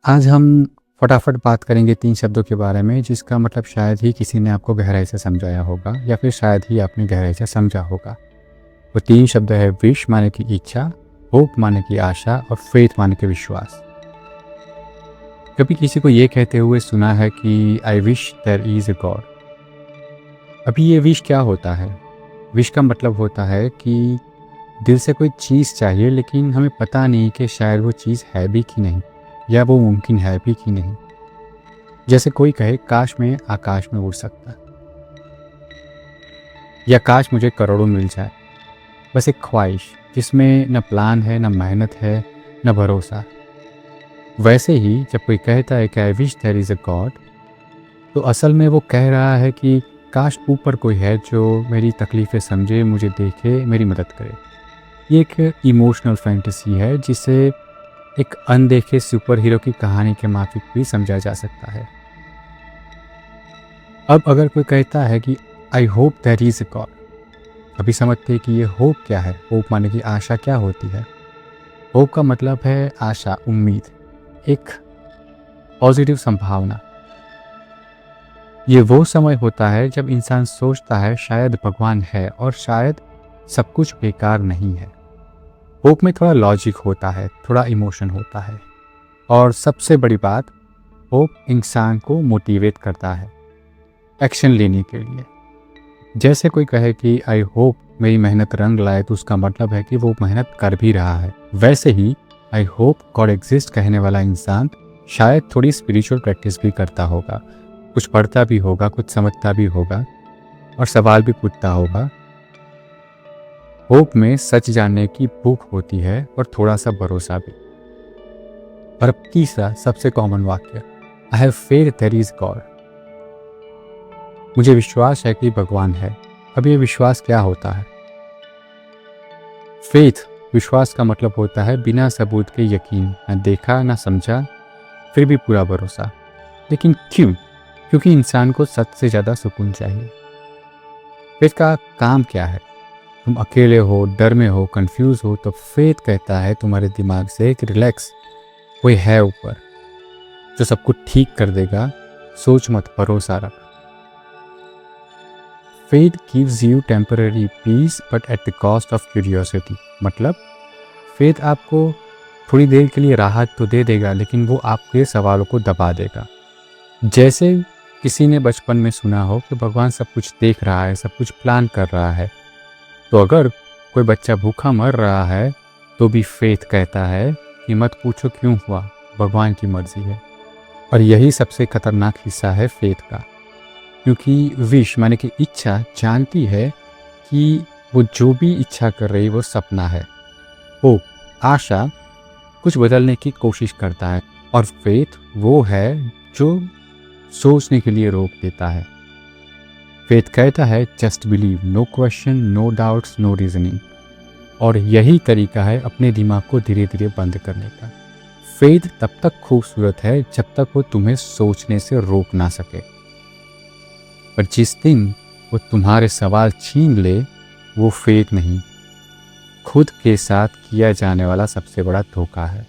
आज हम फटाफट बात करेंगे 3 शब्दों के बारे में जिसका मतलब शायद ही किसी ने आपको गहराई से समझाया होगा या फिर शायद ही आपने गहराई से समझा होगा। वो 3 शब्द है विश माने की इच्छा, होप माने की आशा और फेथ माने की विश्वास। कभी किसी को ये कहते हुए सुना है कि I wish there is a God. अभी ये विश क्या होता है? विश का मतलब होता है कि दिल से कोई चीज़ चाहिए लेकिन हमें पता नहीं कि शायद वो चीज़ है भी कि नहीं या वो मुमकिन है भी कि नहीं। जैसे कोई कहे काश मैं आकाश में उड़ सकता या काश मुझे करोड़ों मिल जाए। बस एक ख्वाहिश जिसमें न प्लान है, न मेहनत है, न भरोसा। वैसे ही जब कोई कहता है कि I wish there is a God, तो असल में वो कह रहा है कि काश ऊपर कोई है जो मेरी तकलीफ़ें समझे, मुझे देखे, मेरी मदद करे। ये एक इमोशनल फैंटेसी है जिसे एक अनदेखे सुपर हीरो की कहानी के माफिक भी समझा जा सकता है। अब अगर कोई कहता है कि I hope there is a God, अभी समझते हैं कि ये होप क्या है। होप माने कि आशा क्या होती है। होप का मतलब है आशा, उम्मीद, एक पॉजिटिव संभावना। ये वो समय होता है जब इंसान सोचता है शायद भगवान है और शायद सब कुछ बेकार नहीं है। होप में थोड़ा लॉजिक होता है, थोड़ा इमोशन होता है और सबसे बड़ी बात, होप इंसान को मोटिवेट करता है एक्शन लेने के लिए। जैसे कोई कहे कि आई होप मेरी मेहनत रंग लाए, तो उसका मतलब है कि वो मेहनत कर भी रहा है। वैसे ही आई होप गॉड एग्जिस्ट कहने वाला इंसान शायद थोड़ी स्पिरिचुअल प्रैक्टिस भी करता होगा, कुछ पढ़ता भी होगा, कुछ समझता भी होगा और सवाल भी पूछता होगा। होप में सच जानने की भूख होती है और थोड़ा सा भरोसा भी। और अब तीसरा सबसे कॉमन वाक्य, I have faith there is God. मुझे विश्वास है कि भगवान है। अब ये विश्वास क्या होता है? फेथ, विश्वास का मतलब होता है बिना सबूत के यकीन, ना देखा ना समझा फिर भी पूरा भरोसा। लेकिन क्यों? क्योंकि इंसान को सच से ज़्यादा सुकून चाहिए। फेथ का काम क्या है? तुम अकेले हो, डर में हो, कंफ्यूज हो, तो फेथ कहता है तुम्हारे दिमाग से कि रिलैक्स, कोई है ऊपर जो सब कुछ ठीक कर देगा। सोच मत, भरोसा रख। Faith gives you temporary peace but at the cost of curiosity. मतलब फेथ आपको थोड़ी देर के लिए राहत तो दे देगा लेकिन वो आपके सवालों को दबा देगा। जैसे किसी ने बचपन में सुना हो कि भगवान सब कुछ देख रहा है, सब कुछ प्लान कर रहा है। तो अगर कोई बच्चा भूखा मर रहा है तो भी फेथ कहता है कि मत पूछो क्यों हुआ, भगवान की मर्जी है। और यही सबसे खतरनाक हिस्सा है फेथ का, क्योंकि विश माने कि इच्छा जानती है कि वो जो भी इच्छा कर रही वो सपना है। वो आशा कुछ बदलने की कोशिश करता है और फेथ वो है जो सोचने के लिए रोक देता है। फेथ कहता है just believe, no question, no doubts, no reasoning. और यही तरीका है अपने दिमाग को धीरे धीरे बंद करने का। फेथ तब तक खूबसूरत है जब तक वो तुम्हें सोचने से रोक ना सके, पर जिस दिन वो तुम्हारे सवाल छीन ले, वो फेथ नहीं, खुद के साथ किया जाने वाला सबसे बड़ा धोखा है।